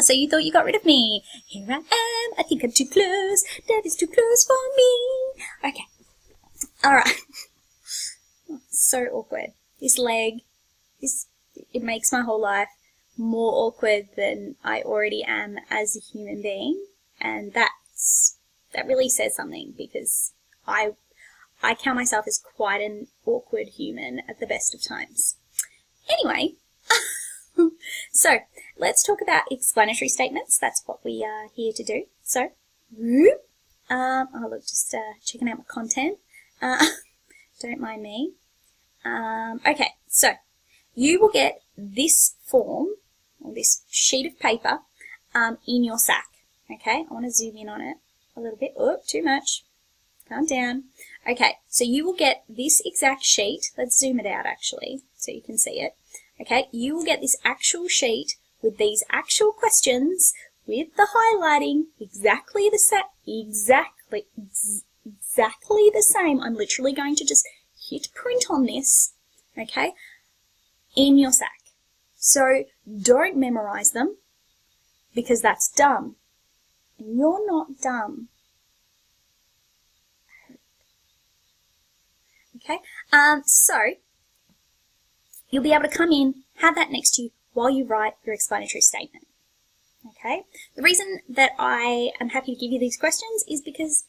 so you thought you got rid of me. Here I am. I think I'm too close. Daddy's too close for me. Okay. All right. So awkward. This leg, it makes my whole life more awkward than I already am as a human being, and that really says something, because I count myself as quite an awkward human at the best of times. Anyway, so let's talk about explanatory statements. That's what we are here to do. So, oh look, just checking out my content. Don't mind me. Okay, so you will get this form, or this sheet of paper, in your sack. Okay, I want to zoom in on it a little bit. Oh, too much. Calm down. Okay, so you will get this exact sheet. Let's zoom it out actually, so you can see it. Okay, you will get this actual sheet with these actual questions, with the highlighting exactly the same. I'm literally going to just hit print on this, okay, in your sack. So don't memorize them, because that's dumb. And you're not dumb. Okay, so you'll be able to come in, have that next to you while you write your explanatory statement. Okay, the reason that I am happy to give you these questions is because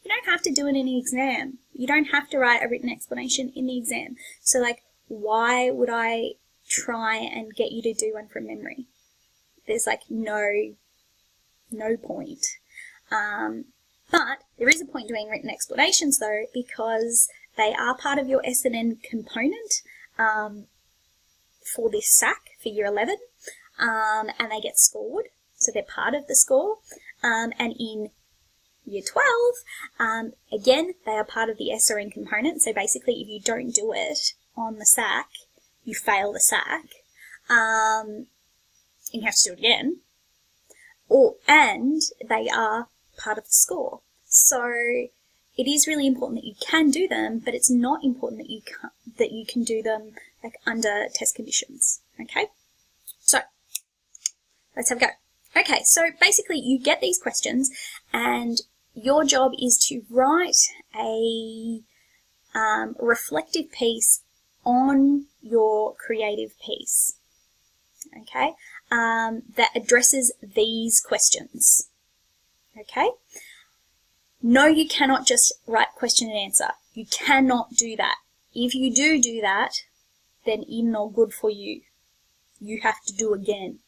you don't have to do it in the exam. You don't have to write a written explanation in the exam. So, like, why would I try and get you to do one from memory? There's, like, no point. But there is a point doing written explanations, though, because they are part of your S&N component for this SAC for Year 11, and they get scored, so they're part of the score. And in Year 12, again, they are part of the SRN component, so basically if you don't do it on the SAC, you fail the SAC, and you have to do it again, and they are part of the score. So it is really important that you can do them, but it's not important that you can do them like under test conditions. Okay, so let's have a go. Okay, so basically you get these questions, and your job is to write a reflective piece on your creative piece. Okay, that addresses these questions. Okay. No, you cannot just write question and answer. You cannot do that. If you do that, then it's not good for you. You have to do again.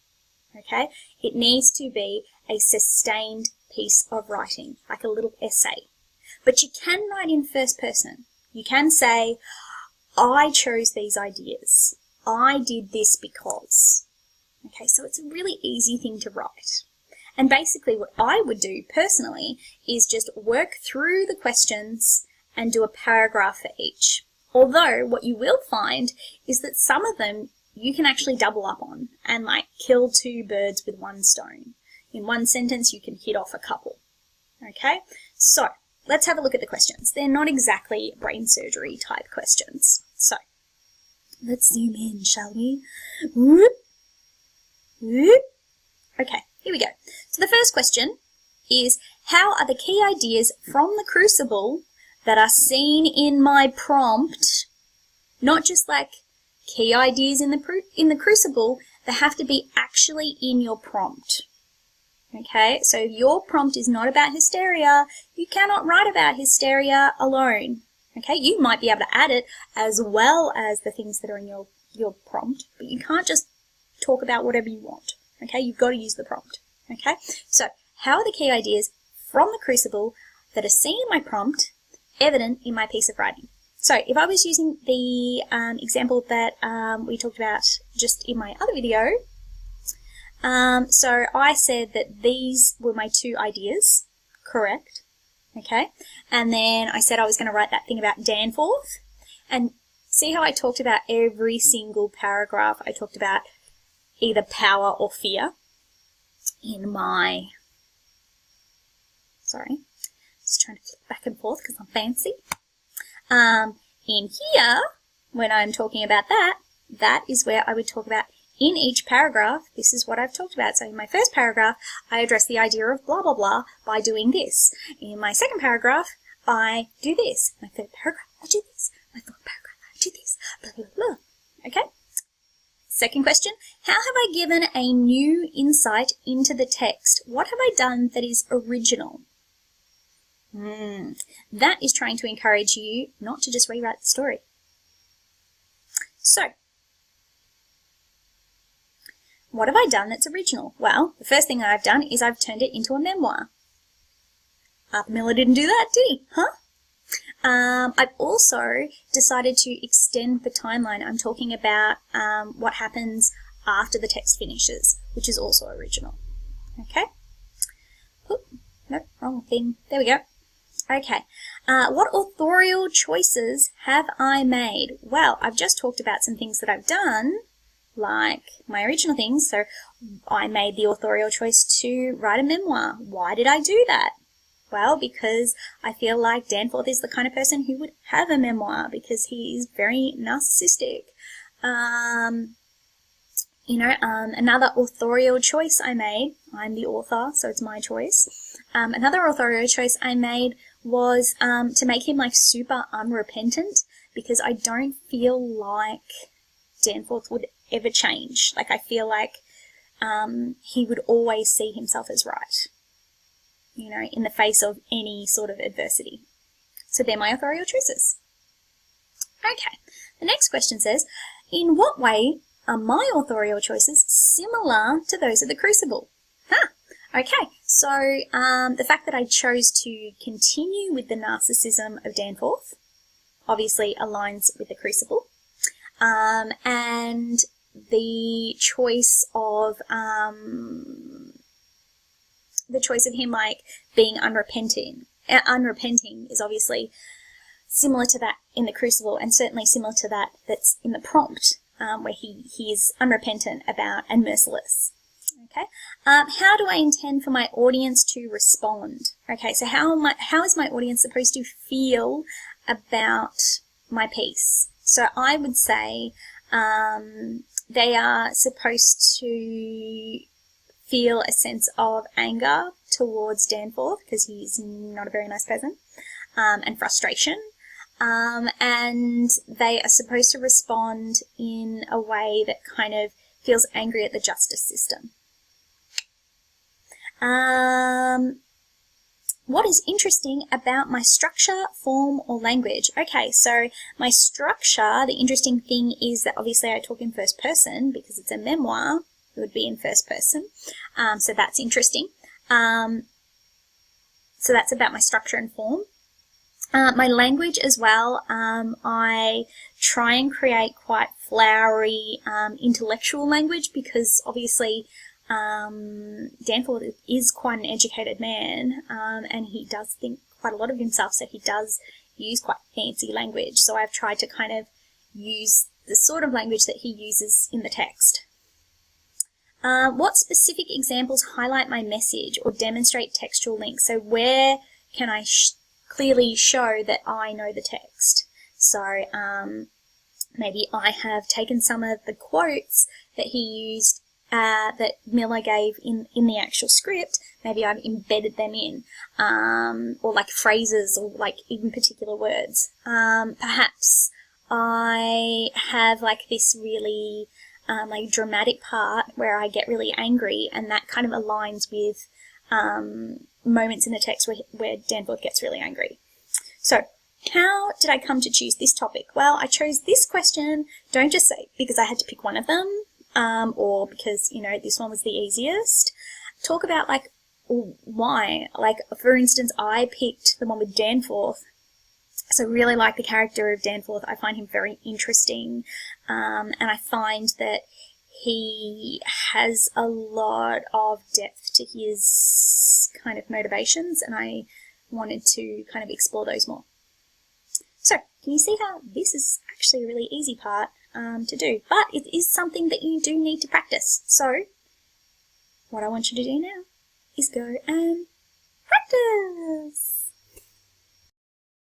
Okay? It needs to be a sustained piece of writing, like a little essay. But you can write in first person. You can say, I chose these ideas. I did this because. Okay, so it's a really easy thing to write. And basically what I would do personally is just work through the questions and do a paragraph for each. Although what you will find is that some of them you can actually double up on and like kill two birds with one stone. In one sentence you can hit off a couple. Okay, so let's have a look at the questions. They're not exactly brain surgery type questions. So let's zoom in, shall we? Whoop. Whoop. Okay. Here we go. So the first question is, how are the key ideas from the Crucible that are seen in my prompt, not just like key ideas in the Crucible, they have to be actually in your prompt. Okay, so if your prompt is not about hysteria, you cannot write about hysteria alone. Okay, you might be able to add it as well as the things that are in your prompt, but you can't just talk about whatever you want. Okay, you've got to use the prompt. Okay, so how are the key ideas from the Crucible that are seen in my prompt evident in my piece of writing? So if I was using the example that we talked about just in my other video, so I said that these were my two ideas, correct? Okay, and then I said I was going to write that thing about Danforth, and see how I talked about every single paragraph I talked about either power or fear in my, sorry, just trying to flip back and forth because I'm fancy. In here, when I'm talking about that, that is where I would talk about in each paragraph, this is what I've talked about. So in my first paragraph, I address the idea of blah, blah, blah by doing this. In my second paragraph, I do this. My third paragraph, I do this. My fourth paragraph, I do this. Blah, blah, blah. Okay? Second question, how have I given a new insight into the text? What have I done that is original? That is trying to encourage you not to just rewrite the story. So, what have I done that's original? Well, the first thing I've done is I've turned it into a memoir. Arthur Miller didn't do that, did he? Huh? I've also decided to extend the timeline. I'm talking about what happens after the text finishes, which is also original. Okay? Oop, nope, wrong thing. There we go. Okay. What authorial choices have I made? Well, I've just talked about some things that I've done, like my original things. So I made the authorial choice to write a memoir. Why did I do that? Well, because I feel like Danforth is the kind of person who would have a memoir because he is very narcissistic. Another authorial choice I made, I'm the author, so it's my choice. Another authorial choice I made was to make him like super unrepentant, because I don't feel like Danforth would ever change. Like, I feel like he would always see himself as right, you know, in the face of any sort of adversity. So they're my authorial choices. Okay, the next question says, in what way are my authorial choices similar to those of the Crucible? Okay, so the fact that I chose to continue with the narcissism of Danforth obviously aligns with the Crucible. And the choice of him like being unrepenting is obviously similar to that in the Crucible, and certainly similar to that that's in the prompt, where he is unrepentant about and merciless. Okay, how do I intend for my audience to respond? Okay, so how is my audience supposed to feel about my piece? So I would say they are supposed to feel a sense of anger towards Danforth, because he's not a very nice person, and frustration. And they are supposed to respond in a way that kind of feels angry at the justice system. What is interesting about my structure, form, or language? Okay, so my structure, the interesting thing is that obviously I talk in first person because it's a memoir. It would be in first person. So that's interesting. So that's about my structure and form. My language as well, I try and create quite flowery, intellectual language, because obviously Danforth is quite an educated man, and he does think quite a lot of himself, so he does use quite fancy language. So I've tried to kind of use the sort of language that he uses in the text. What specific examples highlight my message or demonstrate textual links? So where can I clearly show that I know the text? So maybe I have taken some of the quotes that he used, that Miller gave in the actual script. Maybe I've embedded them in, or like phrases, or like even particular words. Perhaps I have like this really like dramatic part where I get really angry, and that kind of aligns with moments in the text where Danforth gets really angry. So how did I come to choose this topic? Well, I chose this question, don't just say because I had to pick one of them, or because, you know, this one was the easiest. Talk about like why. Like, for instance, I picked the one with Danforth. So I really like the character of Danforth. I find him very interesting, and I find that he has a lot of depth to his kind of motivations, and I wanted to kind of explore those more. So, can you see how this is actually a really easy part to do? But it is something that you do need to practice. So, what I want you to do now is go and practice!